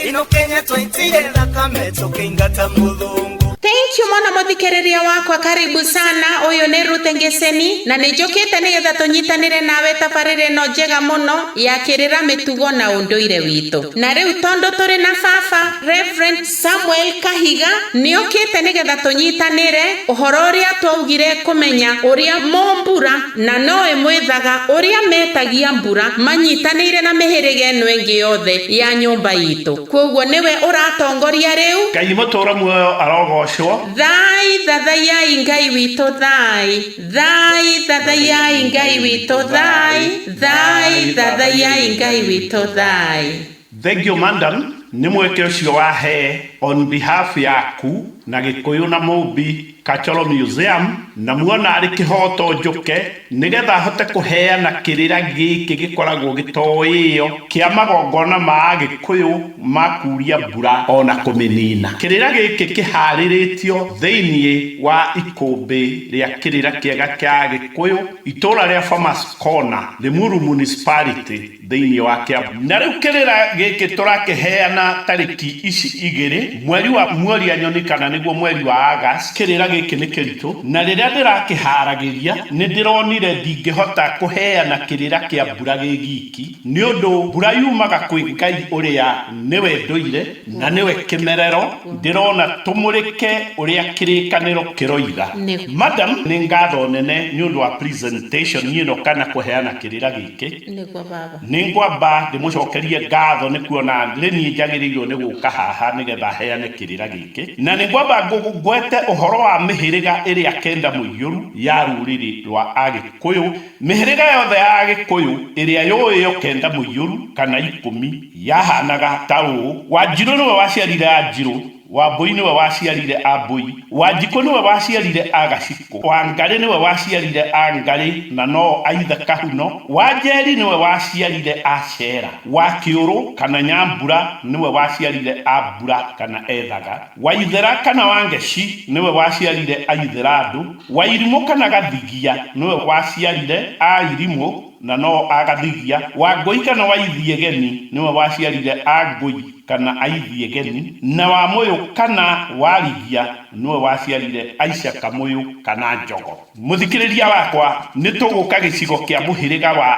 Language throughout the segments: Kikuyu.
ino Kenya twaitire thakame tukiingata muthungu. Thank you mwana muthikiriria wakwa, karibu sana. Uyu ni Ruth Ngeseni na nijukite nigetha tunyitanire nawe tabarire no njega muno ya kirira mitugo na unduire witu. Na riu tondu turi na baba Reverend Samuel Kahiga niukite nigetha tunyitanire uhoro uria twaugire kumenya uria mombura na no imwithaga uria metagia mbura manyitanire na mihirige eno ingi yothe ya nyumba yitu. Koguo niwe uratongoria riu. Ngai mutura muoyo arogocwo. Thai thathaia Ngai witu thai. Thai thathaia Ngai witu thai. Thai thathaia Ngai witu thai. Thank you, madam. Nĩ mweke ũcio wahe on behalf yaku na Gĩkũyũ na Mũmbi Cultural Museum na muona arĩ kĩhoto njũke nĩgetha hote kũheana kĩrĩra gĩkĩ gĩkoragwo gĩtoĩyo kĩa magongona ma Gĩkũyũ ma kuria mbura ona kũmĩnina. Kĩrĩra gĩkĩ kĩharĩrĩtio thĩinĩ wa ikũmbĩ rĩa kĩrĩra kĩega kĩa Gĩkũyũ itũra rĩa Farmers Corner, Limuru Municipality thĩinĩ wa Kiambu. Na rĩu kĩrĩra gĩkĩ tũrakĩheana tarĩki ici igĩrĩ mweri wa nyoni kana nĩguo mweri wa August. Kĩrĩra gĩkĩ nĩ kĩritũ na rĩrĩa ndĩrakĩharagĩria nĩ ndĩronire ndingĩhota kũheana kĩrĩra kĩa mbura gĩgiki nĩ ũndũ mbura yumaga kwĩ Ngai ũrĩa nĩwe ndũire na nĩwe kĩmerero. Ndĩrona tũmũrĩke ũrĩa kĩrĩkanĩro kĩroiga. Madam, nĩ ngatho nene nĩ ũndũ wa presentation ĩno kana kũheana kĩrĩra gĩkĩ. Nĩ ngwamba ndĩmũcokerie ngatho nĩ kuona nĩ niĩ njagĩrĩirwo nĩ gũka haha nĩgetha heane kĩrĩra gĩkĩ, na nĩ ngwamba ngwete ũhoro wa mĩhĩrĩga ĩrĩa kenda mũiyũru ya rũrĩrĩ rwa Agĩkũyũ. Mĩhĩrĩga yothe ya Agĩkũyũ ĩrĩa yũĩyo kenda mũiyũru kana 10 yahanaga ta ũũ: Wanjirũ nĩwe waciarire Anjirũ, Wambũi nĩwe waciarire Ambũi, Wanjikũ nĩwe waciarire Agacikũ, Wangarĩ nĩwe waciarire Angarĩ na no aithe Kahuno, Wanjeri nĩwe waciarire Acera, Wakĩũrũ kana Nyambura nĩwe waciarire Ambura kana Ethaga, Waithera kana Wangeci nĩwe waciarire Aithĩrandũ, Wairimũ kana Gathigia nĩwe waciarire Airimũ na no Agathigia, Wangũi kana Waithiegeni nĩwe waciarire Angũi kana Aithiegeni, na Wamũyũ kana Warigia nĩwe waciarire Aicaka Mũyũ kana Njogo. Mũthikĩrĩria wakwa, nĩ tũgũka gĩcigo kĩa mũhĩrĩga wa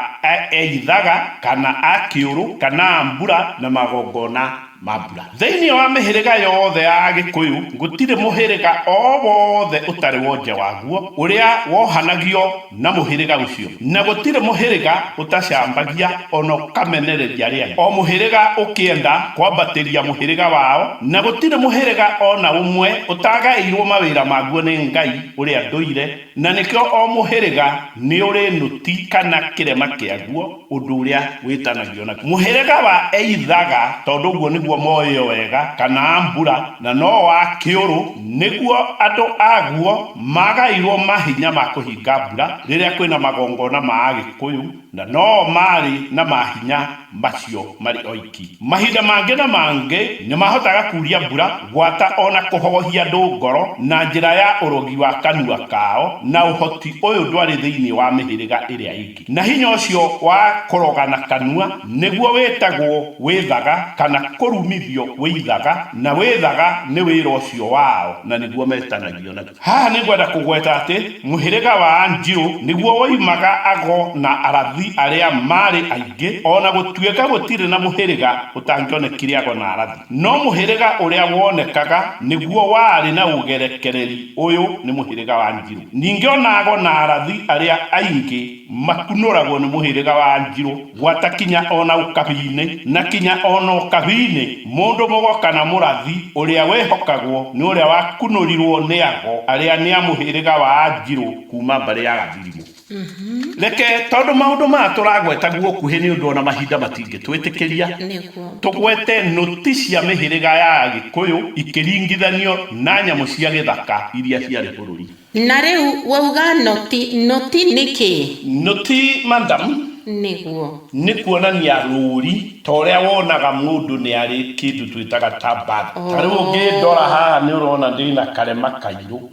Eithaga kana Akĩũrũ kana Ambura na magongona mambura. Thĩinĩ wa mĩhĩrĩga yothe ya Gĩkũyũ gũtirĩ mũhĩrĩga o wothe ũtarĩ wonje waguo ũrĩa wohanagio na mũhĩrĩga ũcio, na gũtirĩ mũhĩrĩga ũtacambagia ona ũkamenereria rĩayo. O mũhĩrĩga ũkĩenda kwambatĩria mũhĩrĩga wao, na gũtirĩ mũhĩrĩga ona ũmwe ũtagaĩirwo mawĩra maguo nĩ Ngai ũrĩa ndũire, na nĩkĩo o mũhĩrĩga nĩ ũrĩ nũti kana kĩrema kĩaguo ũndũ ũrĩa wĩtanagio na mũhĩrĩga wa Eithaga, tondũ ũguo nĩguo moyo wega, kana Ambura na no Wakĩũrũ nĩguo andũ aguo magairwo mahinya ma kũhinga mbura rĩrĩa kwĩna magongona ma Agĩkũyũ, na no marĩ na mahinya macio marĩ oiki. Mahinda mangĩ na mangĩ nĩ mahotaga kuria mbura, gwata ona kũhohia andũ ngoro na njĩra ya ũrogi wa kanua kao, na ũhoti ũyũ ndwarĩ thĩinĩ wa mĩhĩrĩga ĩrĩa ĩngĩ. Na hinya ũcio wa kũroga na kanua nĩguo wĩtagwo wĩthaga kana kũrumithio wĩithaga, na wĩthaga nĩ wĩra ũcio wao na nĩguo metanagio naguo. Haha nĩ ngwenda kũgweta atĩ mũhĩrĩga wa Anjirũ nĩguo woimaga ago na arathi arĩa marĩ aingĩ, ona gũtuĩka gũtirĩ na mũhĩrĩga ũtangĩonekire ago na arathi, no mũhĩrĩga ũrĩa wonekaga nĩguo warĩ na ũgerekereri ũyũ nĩ mũhĩrĩga wa Anjirũ. Ningĩ ona ago na arathi arĩa aingĩ makunũragwo nĩ mũhĩrĩga wa Anjirũ, gwata kinya ona ũkabi-inĩ, na kinya ona ũkabi-inĩ mũndũ mũgo kana mũrathi ũrĩa wehokagwo nĩ ũrĩa wakunũrirwo nĩ ago arĩa nĩ a mũhĩrĩga wa Anjirũ kuma mbarĩ ya Gathirimũ. Reke tondũ maũndũ maya tũragweta guokuhĩ nĩ ũndũ ona mahinda matingĩtwĩtĩkĩria, tũgwete nũti cia mĩhĩrĩga ya Gĩkũyũ ikĩringithanio na nyamũ cia gĩthaka iria ciarĩ bũrũri. Na rĩu wauga noti nĩ kĩ? Noti, madam, nĩguo nĩ kuonania rũri, toria wonaga mundu ni ari kindu twitaga tabat tari ungindora haha ni urona ndina karema kairu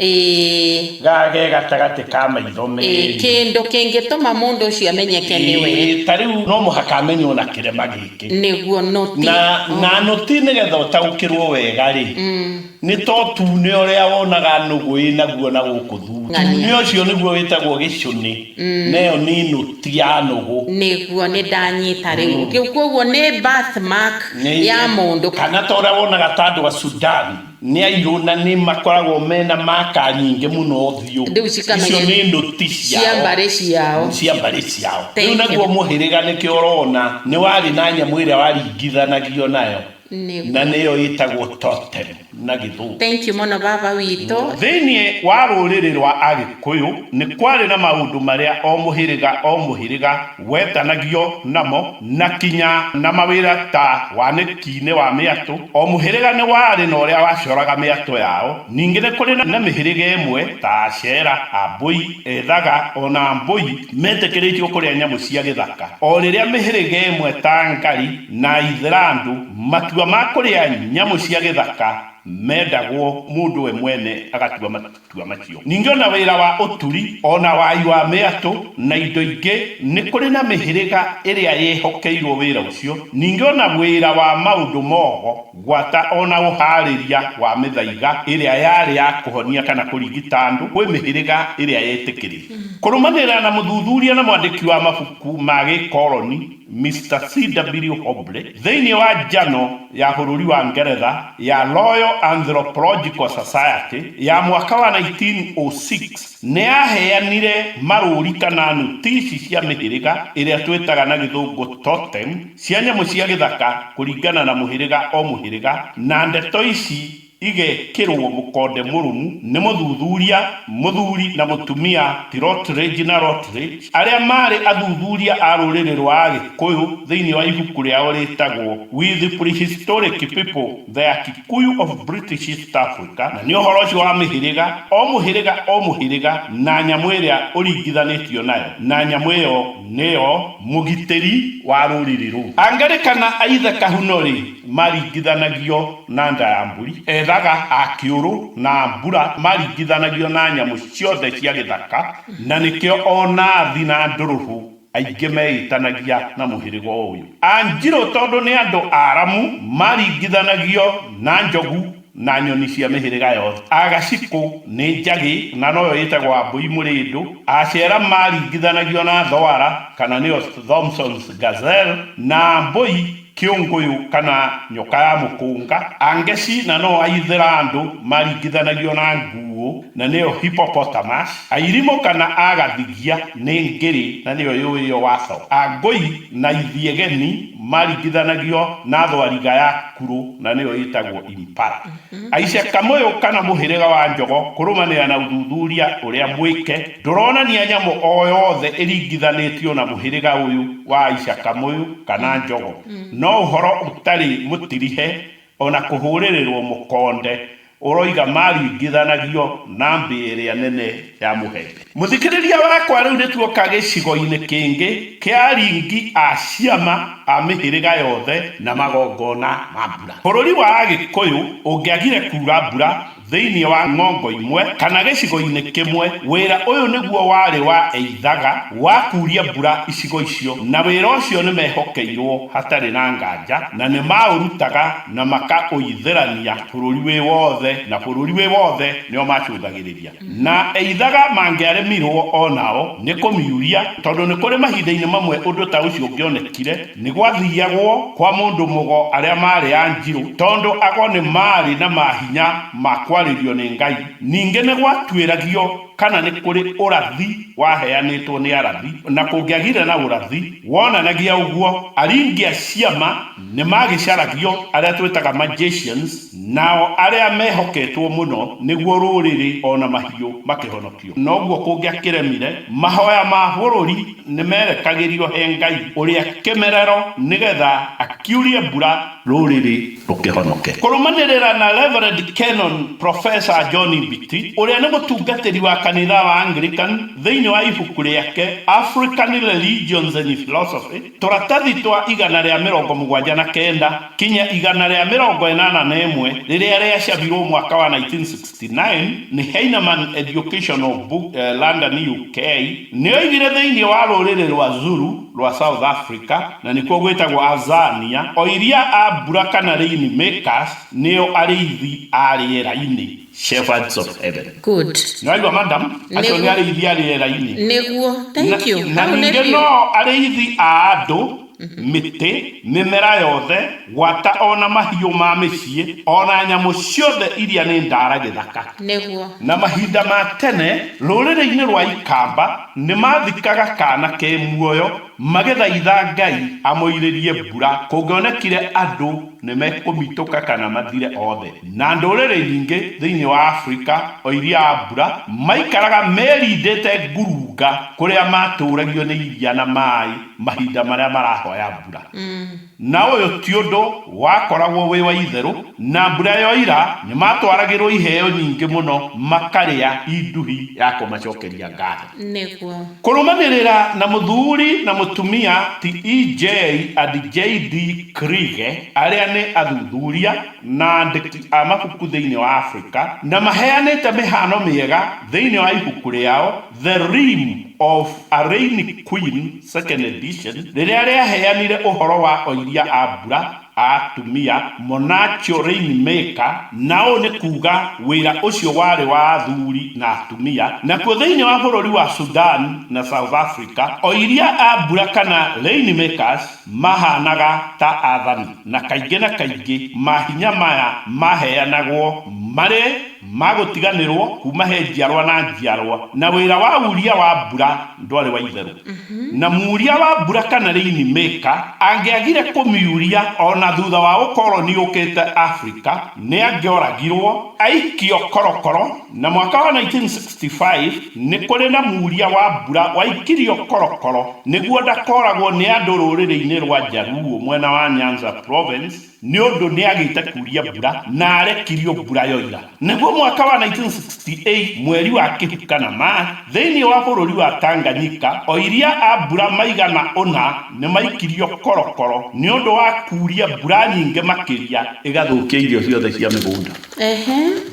gage gatagati ka maitho meri kindu kingituma mundu ucio amenyeke niwe tari no muhaka amenywo na kirema giki niguo noti na noti nigetha utaukirwo wega ri ni to tune uria wonaga nugu inaguo na guku thu tune ucio niguo witagwo gicuni neyo ni noti ya nugu niguo ni ndanyita riu koguo ni birthmark ya mundu kana tora wonaga tandu wa Sudan ni airuna ni makoragwo mena maka nyinge muno thio icio ni noti cia mbari ciao riu naguo muhiriga nikio urona ni wari na nyamu iria waringithanagio nayo na neyo itagwo totem na githu. Thank you mono baba wito. Thiini wa ruriri rwa Agikuyu ni kwari na maundu maria o muhiriga wetanagio namo na kinya na mawira ta wanekine wa miatu o muhiriga ni wari na uria wacoraga miatu yao ningi ni kuri na mihiriga imwe ta Cera, Ambui, Ethaga ona Ambui metekeretio kuria nyamu cia githaka o riria mihiriga imwe ta Ngari na Ithrandu matua ma kuria nyamu cia githaka medagwo mundu we mwene agatua matua macio ningi ona wira wa uturi ona wai wa miatu na indo ingi ni kuri na mihiriga iria yehokeirwo wira ucio ningi ona wira wa maundu mogo gwata ona uhariria wa mithaiga iria yari ya kuhonia kana kurigita andu kwi mihiriga iria yetikiri kurumanira na muthuthuria na mwandiki wa mabuku ma gikoloni Mr. C.W. Hoble thiini wa jano ya bururi wa Ngeretha ya Royal Anthropological Society ya mwaka wa 1906 ni aheanire maruri kana notisi cia mihiriga iria twetaga na githungu totem cia nyamu cia githaka kuringana na muhiriga o muhiriga na ndeto ici igekirwo mukonde murumu ni muthuthuria muthuri na mutumia Tirotry na Rotry aria mari athuthuria a ruriri rwa Agikuyu thiini wa ibuku riao ritagwo With the Prehistoric People the Kikuyu of British East Africa na ni uhoro ucio wa mihiriga o muhiriga na nyamu iria uringithanitio nayo na nyamu iyo niyo mugitiri wa ruriri ru angarikana aitha kahunori maringithanagio na nda ya mburi Ethaga Akiuru na Mbura maringithanagio na nyamu ciothe cia githaka na nikio ona thina nduruhu aingĩ meitanagia na muhirigo uyu Anjiru tondu ni andu aramu maringithanagio na njogu na nyoni cia mihiriga yothe Agacikũ ni njagi na noyo yitagwo Ambui Murindu Acera maringithanagio na Thwara kana niyo Thompson's Gazelle na Mbui Kĩũngũyũ kana nyoka ya mukunga Angeci na no Aithĩrandu maringithanagio na Nguũ na niyo Hippopotamus Airimo kana Agathigia ni Ngiri na niyo Yũĩyo Watho Angũi na Ithiegeni maringithanagio na Thwariga ya Kuru na niyo yitagwo Impala Aicakamoyo kana muhiriga wa Njogo kurumanira na uthuthuria uria mwike nduronania nyamu o yothe iringithanitio na muhiriga uyu wa Aicakamoyo kana Njogo no uhoro utari mutirihe ona kuhuririrwo mukonde uroiga maringithanagio na mbiria nene ya muhembe muthikiriria wakwa riu nituoka gicigo-ini kingi kia aringi a ciama a mihiriga yothe na magongona ma mbura bururi wa Agikuyu ungiagire kura mbura thiini wa ng'ongo imwe kana gicigo-ini kimwe wira uyu niguo wari wa Eithaga wa kuria mbura icigo icio na wira ucio ni mehokeirwo hatari na nganja na ni maurutaga na makauithirania bururi wi wothe na bururi wi wothe nio macuthagiriria na Eithaga mangiaremirwo onao ni kumiuria tondu ni kuri mahinda-ini mamwe undu ta ucio ungionekire ni gwathiagwo kwa mundu mugo aria mari Anjiru tondu ago ni mari na mahinya makwaririo ni Ngai ninge ni gwatuiragio kana ni kuri urathi waheanitwo ni arathi na kungiagire na urathi wonanagia uguo aringi a ciama ni magicaragio aria twitaga magicians nao aria mehoketwo muno niguo ruriri ona mahiu makihonokio noguo kungiakiremire mahoya ma bururi ni merekagirio he Ngai uria kimerero nigetha akiurie mbura rũrĩrĩ rũkĩhonoke. Kũrũmanĩrĩra na Reverend Canon Professor John Mbiti, ũrĩa nĩ mũtungatĩri wa kanitha wa Anglican thĩinĩ wa ibuku rĩake African Religions and Philosophy, tũratathi twa 179 kinya 181 rĩrĩa rĩacabirwo mwaka wa 1969 nĩ Heinemann Educational Book, London, UK, nĩoigire thĩinĩ wa rũrĩrĩ rwa Zulu rwa South Africa na nĩkuo gwĩtagwo Azania, o iria a mbura kana rainmakers nĩo arĩithi a rĩera-inĩ, shepherds of heaven. Good. Naigua madam, acio nĩ arĩithi a rĩera-inĩ. Nĩguo, thank you. Na ningĩ no arĩithi a andũ, mĩtĩ, mĩmera yothe, gwata ona mahiũ ma mĩciĩ, ona nyamũ ciothe iria nĩ ndara gĩthaka. Nĩguo. Na mahinda ma tene, rũrĩrĩ-inĩ rwa Ikamba nĩ mathikaga kana ke muoyo magethaitha Ngai amũirĩrie mbura kũngĩonekire andũ nĩ mekũmitũka kana mathire othe. Na ndũrĩrĩ nyingĩ thĩinĩ wa Afrika o iria a mbura maikaraga merindĩte ngurunga kũrĩa matũragio nĩ iria na maĩ mahinda marĩa marahoya mbura. Na ũyũ ti ũndũ wakoragwo wĩ wa itherũ, na mbura yoira nĩ matwaragĩrwo iheo nyingĩ mũno makarĩa induhi ya kũmacokeria ngatho. Nĩguo. Kũrũmanĩrĩra na mũthuri na mũtumia ti EJ and JD Krige arĩa nĩ athuthuria na andĩki a mabuku thĩinĩ wa Afrika na maheanĩte mĩhano mĩega thĩinĩ wa ibuku rĩao The Rim of a Rainy Queen second edition rĩrĩa rĩaheanire ũhoro wa oiria a mbura atumia Monarchical Rainmaker, nao nĩ kuga wĩra ũcio warĩ wa athuri na atumia. Nakuo thĩinĩ wa bũrũri wa Sudan na South Africa oiria a mbura kana Rainmakers mahanaga ta athani, na kaingĩ mahinya maya maheanagwo marĩ magũtiganĩrwo kuma he njiarwa na njiarwa, na wĩra wa uria wa mbura ndwarĩ wa itherũ. Na muria wa mbura kana Rainmaker angĩagire kũmiuria ona thutha wa ũkoroni ũkĩte Afrika nĩ angĩoragirwo aikio korokoro, na mwaka wa 1965 nĩ kũrĩ na muria wa mbura waikirio korokoro nĩguo ndakoragwo nĩ andũ rũrĩrĩ-inĩ rwa Jaluo mwena wa Nyanza province nĩ ũndũ nĩ agĩte kuria mbura na arekirio mbura yoira. Nĩguo mwaka wa 1968 mweri wa Kĩhuka na Machi thĩinĩ wa bũrũri wa Tanganyika oiria a mbura maigana ũna nĩ maikirio korokoro nĩ ũndũ wa kuria mbura nyingĩ makĩria ĩgathũkia irio ciothe cia mĩgũnda.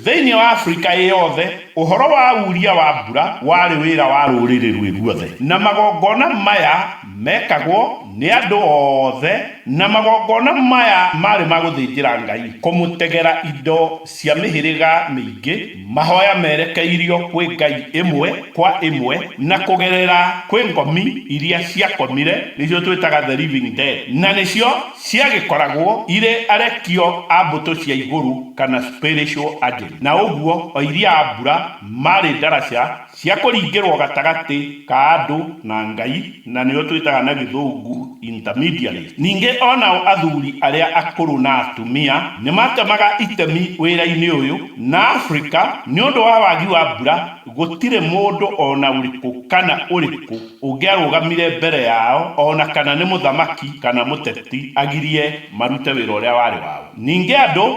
Thĩinĩ wa Afrika yothe ũhoro wa uria wa mbura warĩ wĩra wa rũrĩrĩ rwĩguothe, na magongona maya mekagwo nĩ andũ othe, na magongona maya marĩ magũthĩnjĩra Ngai, kũmũtegera indo cia mĩhĩrĩga mĩingĩ, mahoya merekeirio kwĩ Ngai ĩmwe kwa ĩmwe na kũgerera kwĩ ngomi iria ciakomire nĩcio twĩtaga the living dead, na nĩcio ciagĩkoragwo irĩ arekio a mbũtũ cia igũrũ kana spiritual agent. Na ũguo oiria a mbura marĩ ndaraca cia kũringĩrwo gatagatĩ ka andũ na Ngai, na nĩo twĩtaga na gĩthũngũ intermediaries. Ningĩ onao athuri arĩa akũrũ na atumia nĩ matemaga itemi wĩra-inĩ ũyũ, na Afrika nĩ ũndũ wa wagi wa mbura gũtirĩ mũndũ ona ũrĩkũ kana ũrĩkũ ũngĩarũgamire mbere yao ona kana nĩ mũthamaki kana mũteti agirie marute wĩra ũrĩa warĩ wao. Ningĩ andũ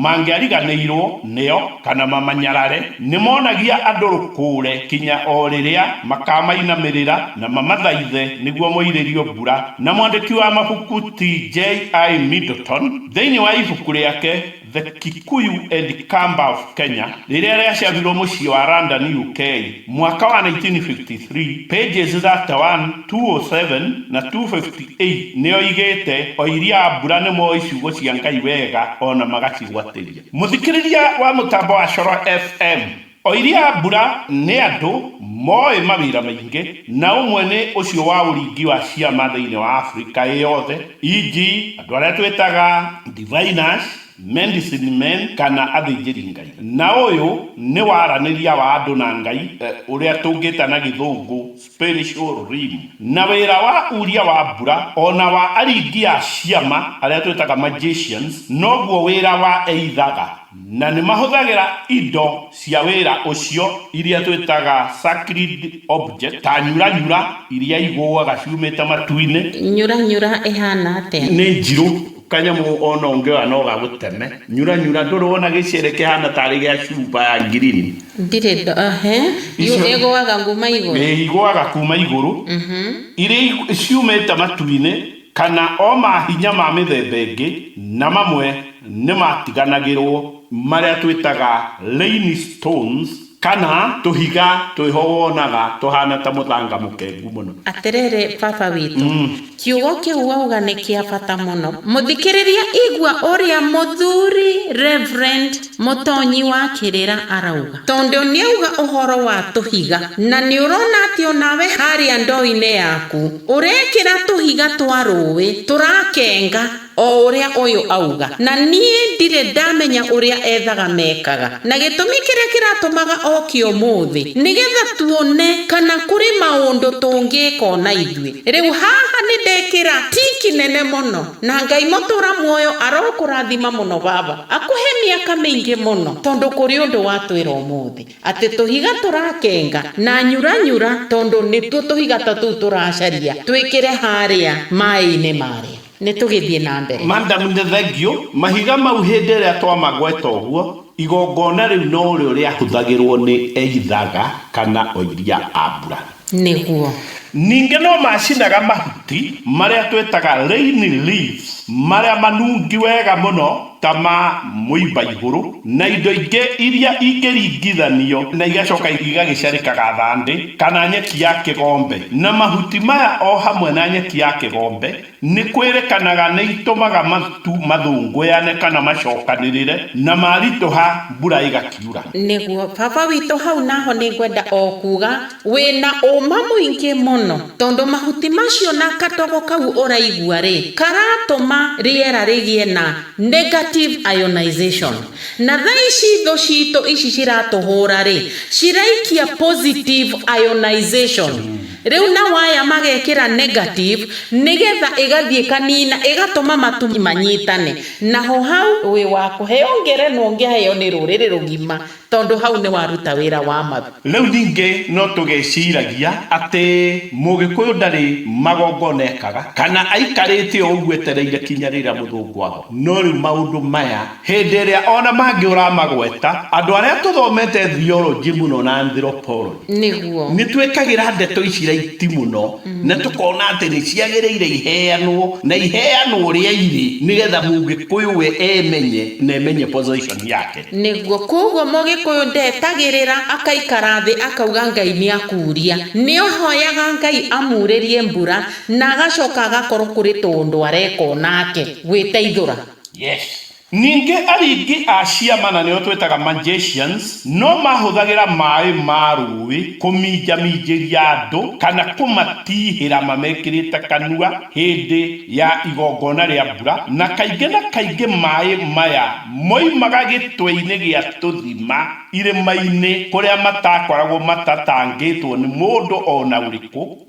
mangĩariganĩirwo nĩo kana mamanyarare nĩ monagia andũ rũkũre kinya o rĩrĩa makamainamĩrĩra na mamathaithe nĩguo moirĩrio mbura. Na mwandĩki wa mabuku T.J.I. Middleton thĩinĩ wa ibuku rĩake The Kikuyu and Kamba of Kenya rĩrĩa rĩacabirwo mũciĩ wa London, UK mwaka wa 1953 pages 31, 207 na 258 nĩoigĩte oiria a mbura nĩ moĩ ciugo cia Ngai wega ona magacigwatĩria. Mũthikĩrĩria wa mũtambo wa Coro FM, oiria a mbura nĩ andũ moĩ mawĩra maingĩ, na ũmwe nĩ ũcio wa ũringi wa ciama thĩinĩ wa Afrika yothe, e.g. andũ arĩa twĩtaga diviners, medicine men kana athĩnjĩri Ngai. Na ũyũ nĩ waranĩria wa andũ na Ngai ũrĩa tũngĩta na gĩthũngũ spiritual realm. Na wĩra wa uria wa mbura ona wa aringi a ciama arĩa twĩtaga magicians noguo wĩra wa eithaga, na nĩ mahũthagĩra indo cia wĩra ũcio iria twĩtaga sacred object ta nyuranyura iria igũaga ciumĩte matu-inĩ. Nyuranyura ihana atĩa? Nĩ njirũ kanyamu ono ngwa no ga guteme nyura ndorona gicere kihana tari gya chupa ya green ndire yo ego waga nguma iguru igwaga kuma iguru ire ciumete matuine kana o mahinya ma mithemba ingi na mamwe nĩ matiganagĩrwo maria twitaga rain stones kana tuhiga twihowonaga tuhana ta muthanga mukengu muno aterere papa witu kiugo kiu wauga nĩ kia bata muno muthikiriria igwa uria muthuri Reverend Mutonyi wa Kirira arauga tondu niauga uhoro wa tuhiga na ni urona ati onawe haria ndoi-ini yaku urekira tuhiga twa rũĩ turakenga o uria uyu auga na nie ndire ndamenya uria ethaga mekaga na gitumi kiria kiratumaga oki umuthi nigetha tuone kana kuri maundu tungika na ithwi riu haha ni ndekira tiki nene muno na Ngai mutura muoyo arokurathima muno baba akuhe miaka mingi muno tondu kuri undu watwira umuthi ati tuhiga turakenga na nyura tondu nituo tuhiga tatu turacaria twikire haria mai-ini maria nitugithie na mbere Madam Ndethegio mahiga mau hindi ria twamagweta uguo igongona riu no ria huthagirwo ni eithaga kana oiria abura niguo ninge no macinaga mahuti maria twetaga rain leaves maria manungi wega muno tama muiba iguru na indo inge iria ingiringithanio na igacoka igagicarikaga thandi kana nyeki ya kigombe na mahuti maya o hamwe na nyeki ya kigombe ni kwerekanaga ni itumaga matu mathunguyane kana macokanirire na marituha mbura igakiura niguo papa witu hau naho ni ngwenda o kuga wina uma muingi muno tondu mahuti macio na katogo kau uraigua ri karatuma riera rigie na negative ionization na thaici tho cito ici ciratuhura ri ciraikia positive ionization riu na waya magekira negative nigetha igathie kanina igatuma matu manyitane naho hau wi wa kuheo ngerenwo ngiheo ni ruriri rugima tondu hau ni waruta wira wa mathu riu ninge no tugeciragia ati mugikuyu ndari magongona ekaga kana aikarite uguo etereire kinya rira muthungu wao no riu maundu maya hindi ria ona mangi uramagweta andu aria tuthomete theology muno na anthropology niguo ni twekagira ndeto ici raiti muno na tukona ati ni ciagiriire iheanwo na iheanwo ria iri nigetha mugikuyu we emenye na emenye position yake niguo koguo mugikuyu ndetagirira akaikara thi akauga Ngai ni akuria ni ohoyaga Ngai amuririe mbura na agacoka agakorwo kuri tondu areko nake gwiteithura yes ninge aringi a ciamana nio twetaga magicians no mahuthagira mai ma rũĩ kuminjaminjĩria andu kana kumatihira mamekirite kanua hindi ya igongona ria mbura na kaingi mai maya moimaga gitwe-ini gia tuthima irima-ini kuria matakoragwo matatangitwo ni mundu ona uriku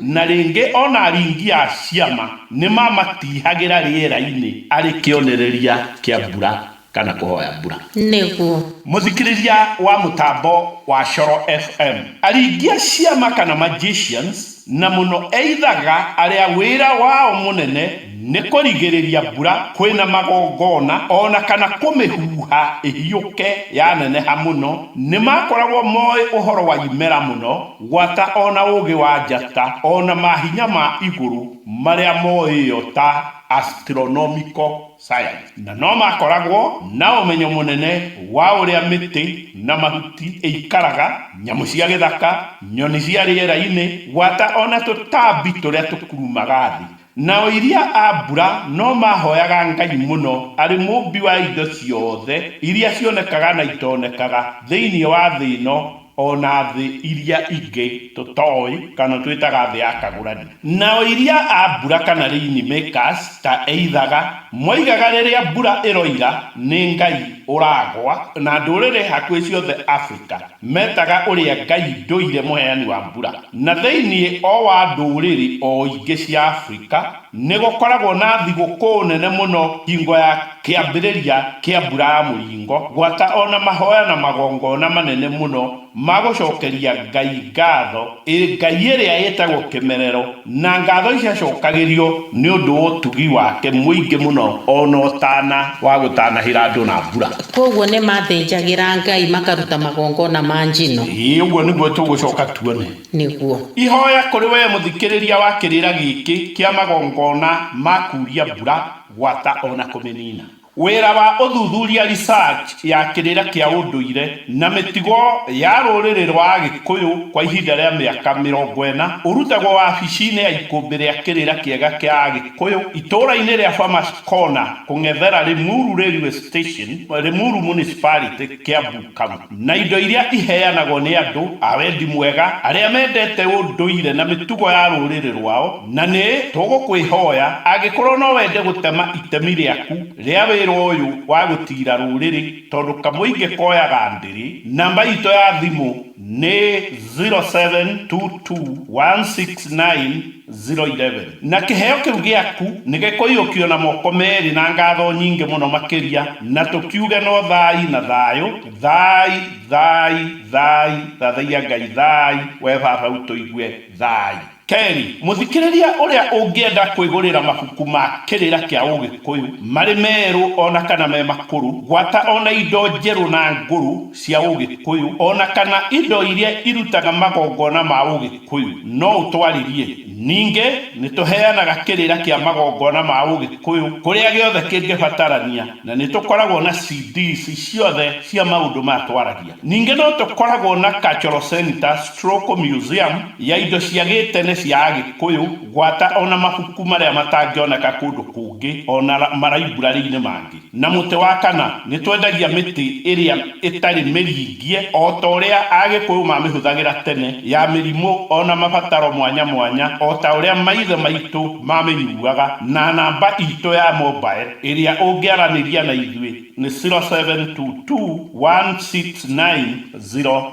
na ringi ona aringi a ciama ni mamatihagira riera-ini ari kionereria kia mbura kana kuhoya mbura niguo muthikiriria wa mutambo wa Coro FM aringia ciama kana magicians na muno eithaga aria wira wao munene ni kurigiriria mbura kwina magongona ona kana kumihuha ihiuke ya neneha muno ni makoragwo moi uhoro wa imera muno gwata ona ugi wa njata ona mahinya ma iguru maria moiyo ta astronomical science na no makoragwo na umenyo munene wa uria miti na mahuti ikaraga nyamu cia githaka nyoni cia riera-ini gwata ona tutambi turia tukurumaga thi na iria a mbura no mahoyaga Ngai muno ari mumbi wa indo ciothe iria cionekaga na itonekaga thiini wa thi ino ona thi iria ingi tutoi kana twitaga thi ya kagurani na iria a mbura kana rain makers ta eithaga moigaga riria mbura iroira ni Ngai uragwa na ndurire hakwi ciothe Africa metaga uria Ngai nduire muheani wa mbura na thiini o wa nduriri o ingi cia Africa nigukoragwo na thiguku nene muno hingo ya kiambiriria kia mbura ya muringo gwata ona mahoya na magongona manene muno magocokeria Ngai ngatho Ngai ĩrĩa ĩtagwo kĩmerero na ngatho icio acokagĩrio nĩ ũndũ wa ũtugi wake mũingĩ mũno ona ũtana wa gũtanahĩra andũ na mbura. Koguo nĩ mathĩnjagĩra Ngai makaruta magongona ma njino. Ũguo nĩguo tũgũcoka tuone. Nĩguo. Ihoya kũrĩ we mũthikĩrĩria wa kĩrĩra gĩkĩ kĩa magongona ma kuria mbura gwata ona kũmĩnina. Wĩra wa ũthuthuria research ya kĩrĩra kĩa ũndũire na mĩtugo ya rũrĩrĩ rwa Gĩkũyũ kwa ihinda rĩa mĩaka 40 ũrutagwo wabici-inĩ ya ikũmbĩ rĩa kĩrĩra kĩega kĩa Gĩkũyũ itũũra-inĩ rĩa Farmers Corner kũng'ethera Limuru Railway Station, Limuru Municipality, Kiambu County. Na indo iria iheanagwo nĩ andũ a wendi mwega arĩa mendete ũndũire na mĩtugo ya rũrĩrĩ rwao, na nĩ tũgũkwĩhoya angĩkorwo no wende gũtema itemi rĩaku rĩa wĩra ũyũ wa gũtira rũrĩrĩ tondũ kamũingĩ koyaga ndĩrĩ. Namba itũ ya thimũ nĩ 0722169011 na kĩheo kĩu gĩaku nĩ gĩkũiyũkio na moko merĩ na ngatho nyingĩ mũno makĩria, na tũkiuge no thai na thayũ, thai thai thai thathaia Ngai thai, we baba ũtũigue thai. Keri, mũthikĩrĩria ũrĩa ũngĩenda kwĩgũrĩra mabuku ma kĩrĩra kĩa Ũgĩkũyũ marĩ merũ ona kana me makũrũ, gwata ona indo njerũ na ngũrũ cia Ũgĩkũyũ ona kana indo iria irutaga magongona ma Ũgĩkũyũ no ũtwarĩrie. Ningĩ nĩ tũheanaga kĩrĩra kĩa magongona ma Ũgĩkũyũ kũrĩa gĩothe kĩngĩbatarania, na nĩ tũkoragwo na CDs ciothe cia maũndũ ma twaragia. Ningĩ no tũkoragwo na cultural center stroke museum ya indo cia gĩtene cia Gĩkũyũ, gwata ona mabuku marĩa matangĩoneka kũndũ kũngĩ ona maraiburari-inĩ mangĩ. Na mũtĩ wa kana nĩ twendagia mĩtĩ ĩrĩa ĩtarĩ mĩringie o ta ũrĩa Agĩkũyũ mamĩhũthagĩra tene ya mĩrimũ ona mabataro mwanya mwanya o ta ũrĩa maithe maitũ mamĩnyuaga. Na namba itũ ya mobile ĩrĩa ũngĩaranĩria na ithuĩ nĩ 0722169011.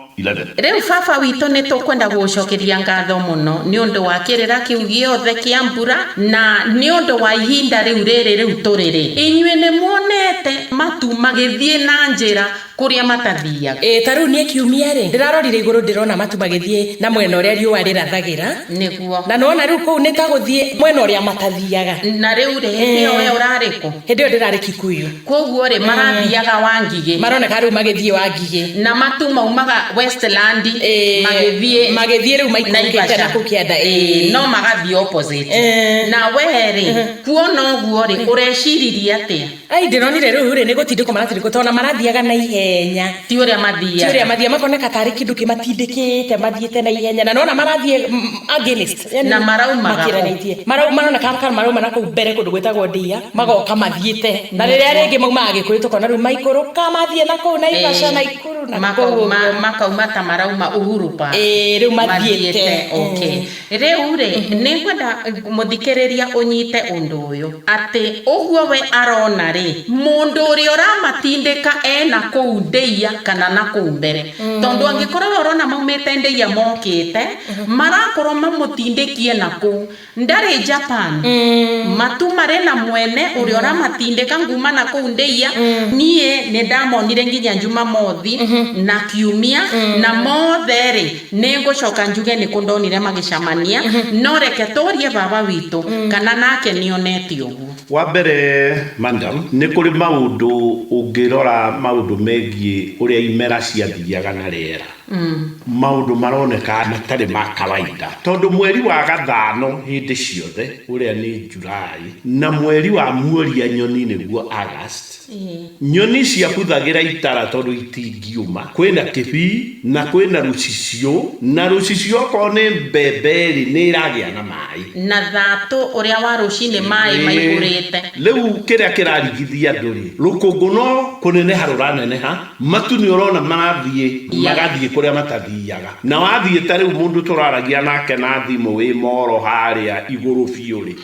Rĩu baba witũ nĩ tũkwenda gũcokeria ngatho mũno nĩ ũndũ wa kĩrĩra kĩu gĩothe kĩa mbura na nĩ ũndũ wa ihinda rĩu rĩrĩ tũrĩrĩ. Inyuĩ nĩ muonete matu magĩthiĩ na njĩra kũrĩa matathiaga. Ta rĩu niĩ kiumia rĩ ndĩrarorire igũrũ ndĩrona matu magĩthiĩ na mwena ũrĩa riũa rĩrathagĩra. Nĩguo. Na nona rĩu kũu nĩ ta gũthiĩ mwena ũrĩa matathiaga. Na rĩu rĩ hĩndĩ ĩyo we ũrarĩ kũ? Hĩndĩ ĩyo ndĩrarĩ Kikuyu. Koguo rĩ marathiaga Wangigĩ. Maroneka rĩu magĩthiĩ Wangigĩ. Na matu maumaga Westland magĩthiĩ rĩu maikũrũkĩte na kũu kĩanda. No magathiĩ opposite. Na we rĩ kuona ũguo rĩ ũreciririe atĩa? Ndĩronire rĩu rĩ nĩ gũtindĩkwo maratindĩkwo tondũ marathiaga na ihenya. Ti ũrĩa mathiaga. Ti ũrĩa mathiaga makoneka tarĩ kĩndũ kĩmatindĩkĩte mathiĩte na ihenya na nona marathiĩ against. Na maraumaga. Maroneka marauma na kũu mbere kũndũ gwĩtagwo Ndia magoka mathiĩte. Na rĩrĩa rĩngĩ maumaga Gĩkũyũ tũkona rĩu maikũrũka mathiĩ na kũu Naivasha na Ikuru na makauma ta marauma Uhuru Park. Rĩu mathiĩte. Okay. Rĩu rĩ nĩ ngwenda mũthikĩrĩria ũnyite ũndũ ũyũ atĩ ũguo we arona rĩ mũndũ ũrĩa ũramatindĩka ena kũu Ndeia kana na kũu mbere. Tondũ angĩkorwo ũrona maumĩte Ndeia mokĩte marakorwo mamũtindĩkie na kũu ndarĩ Japan. Matu marĩ na mwene ũrĩa ũramatindĩka nguma na kũu Ndeia. Niĩ nĩ ndamonire nginya Jumamothi na Kiumia na mothe rĩ nĩ ngũcoka njuge nĩ kũndonire magĩcamania. No reke tũrie baba witũ kana nake nĩonete ũguo. Wa mbere madam nĩ kũrĩ maũndũ ũngĩrora maũndũ megiĩ ũrĩa imera ciathiaga na rĩera. Maũndũ maroneka matarĩ ma kawaida tondũ mweri wa Gathano hĩndĩ ciothe ũrĩa nĩ Julai na mweri wa Muoria nyoni nĩguo August. Nyoni ciabuthagĩra itara tondũ itingiuma. Kwĩna kĩbii na kwĩna rũcicio na rũcicio okorwo nĩ mbembe nĩ iragĩa na maĩ na thatũ ũrĩa wa rũcinĩ maĩ maihũrĩte. Rĩu kĩrĩa kĩrarigithia andũ rĩ rũkũngũ no kũneneha rũraneneha matu nĩ ũrona magathiĩ kũrĩa matathiaga. Na wathiĩ ta rĩu mũndũ tũraragia nake na thimũ wĩ Moro harĩa igũrũ biũ rĩ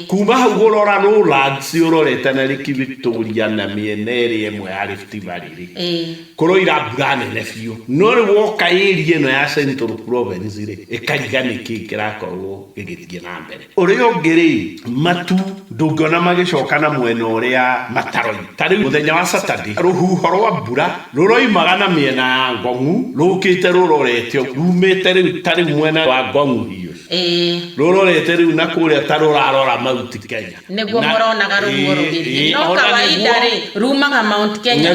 kuma hau ũrora Lowlands ũrorete na Lake Victoria na mĩena ĩrĩa ĩmwe ya Rift Valley rĩ kũroira mbura nene biũ. No rĩu woka area ĩno ya Central Province rĩ ĩkariga nĩkĩ kĩrakorwo gĩgĩthiĩ na mbere. Ũrĩa ũngĩ rĩ matu ndũngĩona magĩcoka na mwena ũrĩa mataroi. Ta rĩu mũthenya wa Saturday rũhuho rwa mbura rũroimaga na mĩena ya Ngong'u rukite rurorete rumite riu tari mwena wa Ngong'u hiyo rurorete riu na kuria tarurarora Mount Kenya neguo moronaga ruo rugithie no kawaida ri rumaga Mount Kenya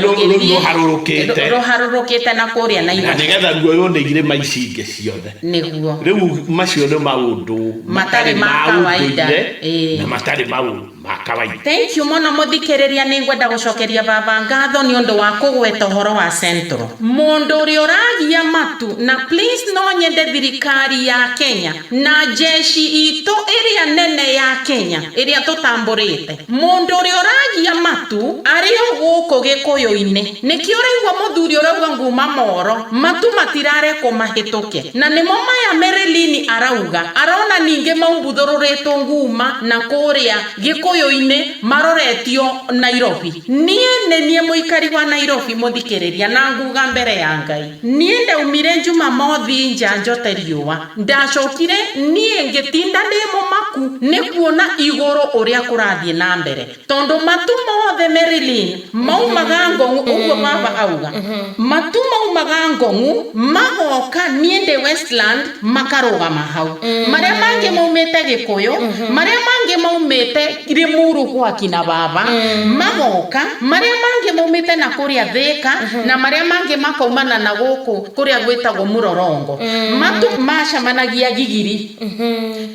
ruharurukite na kuria na irio nigetha ruo ni irima ici ingi ciothe neguo riu macio ni maundu matari ma kawaida na matari mau ma kawaida. Thank you mono muthikiriria ni ngwenda gucokeria baba ngatho ni undu wa kugweta uhoro wa Central mundu uri uragia matu na please no nyende thirikari ya Kenya na jeshi itu iria nene ya Kenya iria tutamburite mundu uri uragia matu ario guku gikuyu-ini nikio raigwa muthuri urauga nguma moro matu matirare kumahituke na nimo maya Merilini arauga arona ninge maumbuthururito nguma na kuria gikuyu-ini maroretio Nairobi nie muikari wa Nairobi muthikiriria na nguga mbere ya Ngai nie ndaumire Jumamothi njanjo teriua ndacokire nie ngitinda ndi mumaku ni kuona iguru uria kurathie na mbere tondu matu mothe Merilin maumaga Ngong'u uguo baba auga matu maumaga Ngong'u magoka nie ndi Westland makarugama hau maria mangi maumite Gikuyu maria mangi maumite Limuru kwa kina baba magoka maria mangi maumite na kuria Thika na maria mangi makaumana na guku kuria gwitagwo Murorongo matu macamanagia Gigiri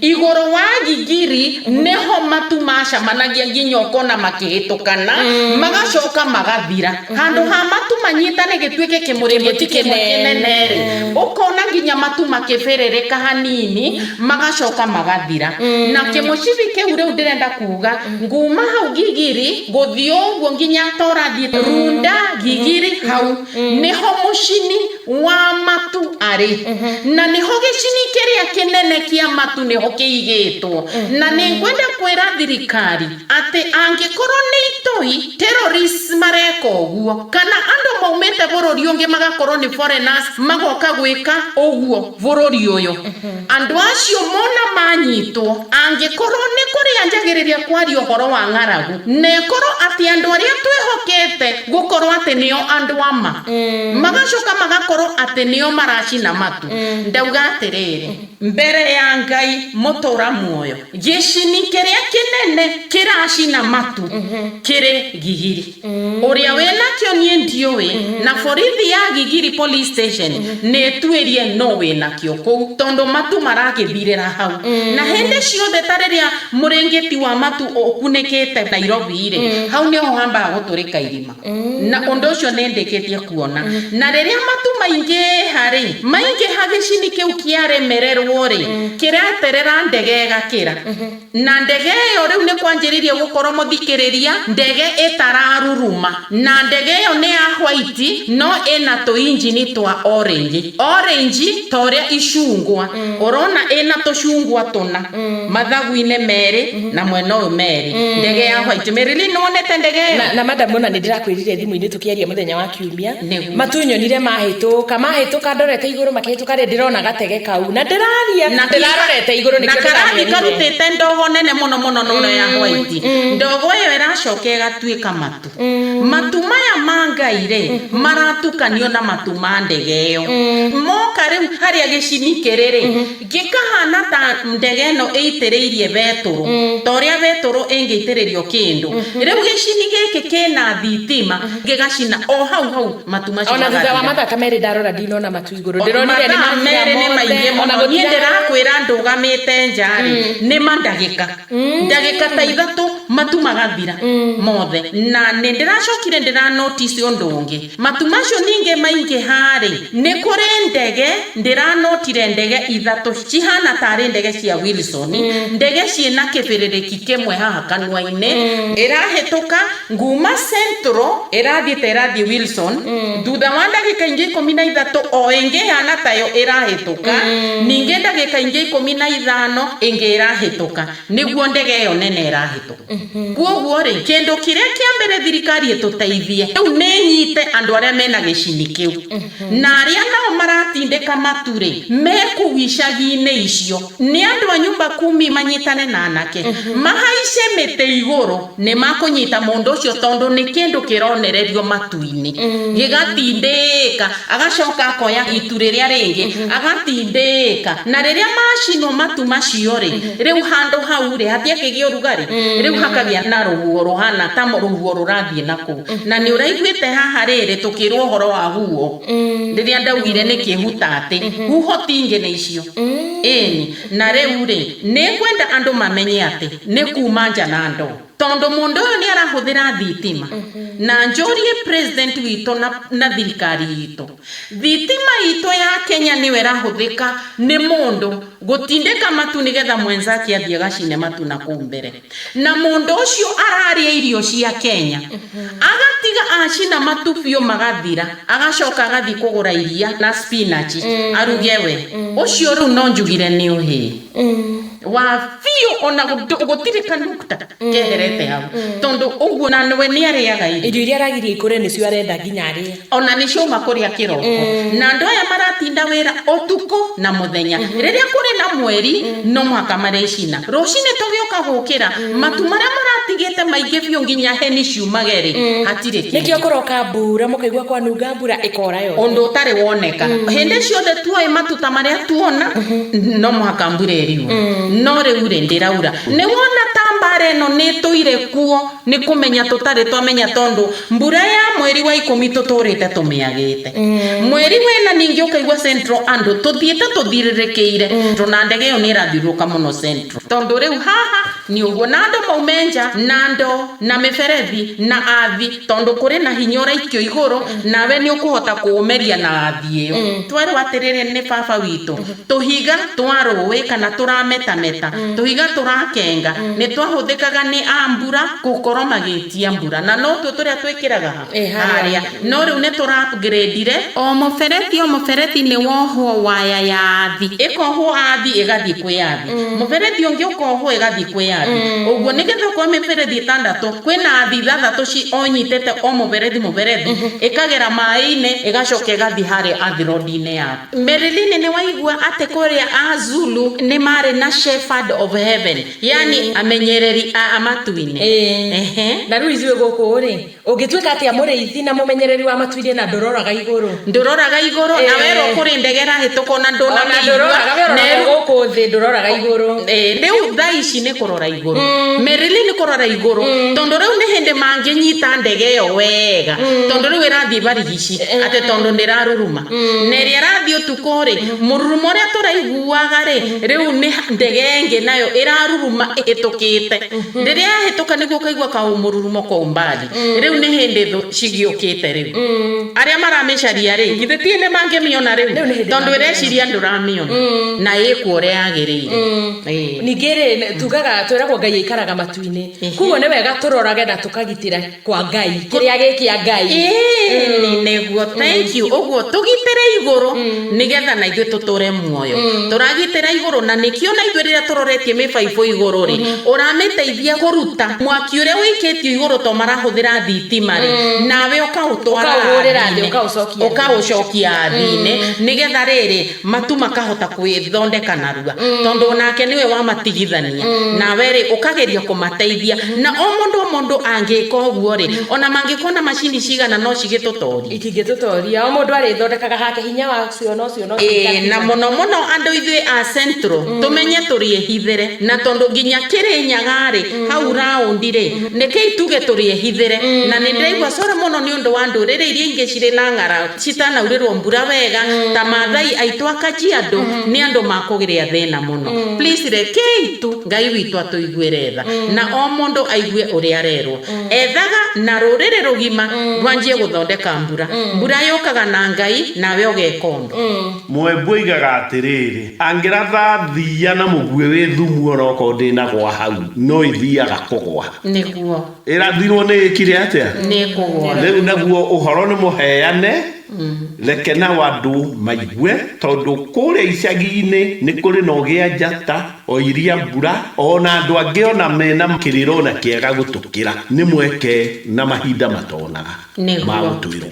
iguru wa Gigiri neho matu macamanagia nginyoko na makihitukana magacoka magathira handu ha matu manyitane gitwike kimurimo tikinenere ukona nginya matu makiferereka hanini magacoka magathira na kimucibi kiu riu ndirenda kuga nguma hau Gigiri guthio guo nginya torathie Runda Gigiri hau niho mucini wa matu ari na niho gicini kiria kinene kia matu niho kiigitwo na ningwenda kwira thirikari ati angikorwo ni itoi terrorists mareka uguo kana andu maumite bururi ungi magakorwo ni foreigners magoka gwika uguo bururi uyu andu acio mona manyitwo angikorwo ni kuria njagiriria kwaria uhoro wa ng'aragu nekorwo ati andu aria twihokete gukorwo ati nio andu ama magacoka magakorwo ati nio maracina matu ndauga atiriri mbere ya Ngai mutura muoyo gicini kiria kinene kiracina matu kiri Gigiri uria wena kio nie ndiui na borithi ya Gigiri police station netwirie no wena kio kou tondu matu maragithirira hau na hende ciothe tariria muringiti wa matu okunikite Nairobi ri hau niho hamba guturika irima na undu ucio nendeketie kuona na riria matu maingi hagicini kiu kiaremererwo ri kiraterera ndege gakira na ndege yo riu ni kwanjiririe gukorwo muthikiriria ndege itararuruma na ndege yo ni ya white no ina to engine twa orange toria icungwa urona ina to cungwa tuna mathagu-ine meri na mwena uyu meri ndege ya white Merilin nonete ndege na madam mona ni ndirakwirire thimu-ini tukiaria muthenya wa kiumia matunyonire mahituka ndorete iguru makihituka ri ndirona gatege kau na ndiraria na ndirarorete iguru nikio karathi karutite ndogo nene muno no ya white ndogo iyo iracoka igatuika matu maya mangaire maratukanio na matu ma ndege iyo moka riu haria gicini kiriri gikahana ta ndege no eitiriirie beturu toria beturu ingiitiririo kindu riu gicini giki kina thitima gigacina o hau matu macio ona thutha wa mathaka meri ndarora ndinona matu iguru ndironire ni maingi muno nie ndirakwira ndugamite njari ni mandagika ta ithatu matu magathira mothe na ni ndiracokire ndira notice undu ungi matu macio ninge maingi hari ni kuri ndege ndiranotire ndege ithatu cihana tari ndege cia Wilson ndege ciina kibiririki kimwe haha kanua-ini irahituka nguma Central irathie Wilson thutha wa ndagika ingi 13 o ingi hana tayo irahituka ninge ndagika ingi 15 ingi irahituka niguo ndege yo nene irahituka Kuoguo ri kendo kiria kiambere thirikari etuteithie riu nenyite andu aria mena gicini kiu na aria nao maratindika mature mekuwicagi-ini icio ni andu a nyumba kumi manyitane na anake mahaice mite iguru ni makunyita mundu ucio tondu ni kindu kironererio matu-ini gigatindika agacoka akoya itu riria ringi agatindika na riria macino matu macio ri riu handu hau ri hatiekigi urugari riu hakagia na ruguo ruhana ta ruguo rurathie naku na ni uraiguite haha riri tukirwo horo wa huo riria ndaugire ni kihutate huho tinge ni icio eni na riu ri ni kwenda andu mamenye ati ni kuma nja na ndo tondu mundu uyu ni arahuthira thitima na njorie president wito na thirikari yito thitima yito ya Kenya ni wera huthika ni mundu gutindika matu nigetha mwenzake athie gacine matu na kumbere na mundu ucio araria irio cia Kenya agatiga acina matu biu magathira agacoka agathi kugura iria na spinach aruge we ucio ru no njugire ni uhi wa fiu ona gutire kanukta keherete hau tondu uguo na we ni ariaga irio iria aragirie ikure nicio arenda nginya aria ona nicio makuria kiroko na andu aya maratinda wira utuko na muthenya riria kuri na mweri no mwaka maricina rucine tugioka gukira matu maria maratigite maingi biu nginya heni ciumageri hatire kindu nikio kuroka mbura mukaigua kwanunga mbura ikora yo undu utari woneka hende ciothe tuoe matuta maria tuona no mwaka mbura eriwo no riu ri ndiraura ni wona tambare no ni tuire kuo ni kumenya tutari twamenya tondu mbura ya mweri wa 10 tuturite tumiagite mweri wena ningi ukaigua central andu tuthiete tuthirirekeire na ndege yo ni rathiruka muno central tondu riu haha ni uguo na andu maumenja na ndo na miferethi na athi tondu kuri na hinya uraikio iguru nawe ni ukuhota kuumeria na athi iyo twari atirire ni baba witu tuhiga twaruwe kana turameta tuhiga turakenga ni twahuthikaga ni ambura gukoro magitia mbura na no turia twikiraga haria no riu ni tura upgrade o muferethi ni woho waya ya athi ikoho athi igathi kwi athi muferethi ungi ukoho igathi kwi athi uguo nigetha kwa miferethi tandatu kwina athi thathatu ci onyitete o muferethi ikagera mai-ini igacoka igathi hari athi road-ini ya Merilini ni waigua ate kuria Azulu ni mari na shepherd of heaven yani amenyereri amatu-ini na riu izwe guku ri ungitwika ati amuriithi na mumenyereri wa matu-ini na ndororaga iguru na wero kuri ndegera hituko na ndona na guku thi ndororaga iguru riu thaici ni kurora iguru Merili ni kurora iguru tondu riu ni hinde manginyita ndege yo wega tondu riu irathi barigici ate tondu ndiraruruma neri arathi utuko ri mururumo ria turaiguaga ri riu ni ndege nge nayo iraruruma ihitukite riria hituka niguo kaigua ka umururumo ko umbali riu ni hindi cigiukite riu aria maramesharia ri githeti ne mangemiona riu tondu ireciria nduramiona na ikuo ria agirire nigere tugaga twiragwo Ngai ikaraga matu-ini kuo ni wega turorage na tukagitira kwa Ngai kiria gikia Ngai neguo thank you uguo tugitire iguru nigetha na ithuĩ tuture muoyo turagitira iguru na nikio na ithuĩ riria turoretie mibaibo iguru ri uramiteithia kuruta mwaki uria wikitio iguru to marahuthira thitima ri nawe ukautwara ukaucokia athine nigetha riri matu makahota kwithondeka narua tondu nake niwe wa matigithania nawe ri ukageria kumateithia na o mundu angika uguo ri ona mangikona machini cigana no cigitutoria ikigitutoria o mundu ari thondekaga hake hinya wa cio no na muno andu ithuĩ a central tumenye turi hithire na tondu nginya Kirinyaga ri hau raundi ri nike ituge turi hithire na ni ndiraigua core muno ni undu wa ndurire iria ingi ciri na ng'ara citanaurirwo mbura wega ta Maathai aitu a Kajiado ni andu makugiria thina muno please reke itu Ngai witu atuiguire tha na o mundu aigue uria arerwo ethaga na rurire rugima rwanjie guthondeka mbura yukaga na Ngai nawe ugekondo Mwembu igaga atiriri angiratha thia na mugue wi thumu oroko ndina gwa hau no ithiaga kugwa niguo irathirwo ni ikire atia ni kugwa riu naguo uhoro ni muheane reke na wandu maigue tondu kuria icagi-ini ni kuri no gia njata o iria mbura ona andu angi ona mena kiriro na kiega gutukira ni mweke na mahinda matonaga ma gutwirwo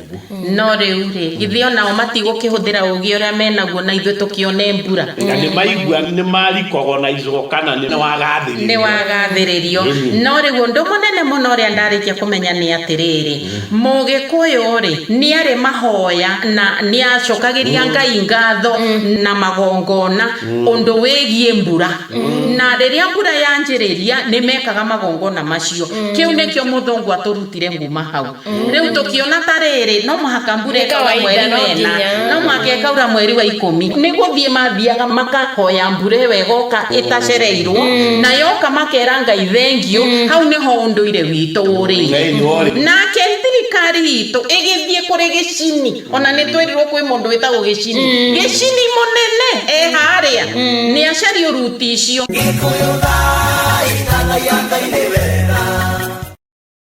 no riu ri githi ona o matigukihũthĩra ũgĩ ũrĩa menaguo na ithuĩ tũkĩone mbura nĩ maigua nĩ marikagwo na icoka na nĩ wagathĩrĩrio no rĩu ũndũ mũnene mũno ũrĩa ndarĩkia kũmenya nĩ atĩrĩrĩ Mũgĩkũyũ rĩ nĩ arĩ mahoya na nĩ acokagĩria Ngai ngatho na magongona ũndũ wĩgiĩ mbura na rĩrĩa mbura yanjĩrĩria nĩ mekaga magongona macio kĩu nĩkĩo mũthũngũ atũrutire nguma hau rĩu tũkĩona ta rĩrĩ no mũhaka mbura ĩkaura mweri wena no mũhaka ĩkaura mweri wa 10 nĩ gũthiĩ mathiaga makahoya mbura ĩyo ĩgoka ĩtacereirwo na yoka makera Ngai thengiũ hau nĩho ũndũire witũ ũrĩ nake thirikari itũ ĩgĩthiĩ kũrĩ gĩcini ona nĩ twĩrirwo kwĩ mũndũ wĩtagwo gĩcini mũnene harĩa nĩ acaria ũruti icio Gĩkũyũ thaa ithana ya Ngai nĩ wega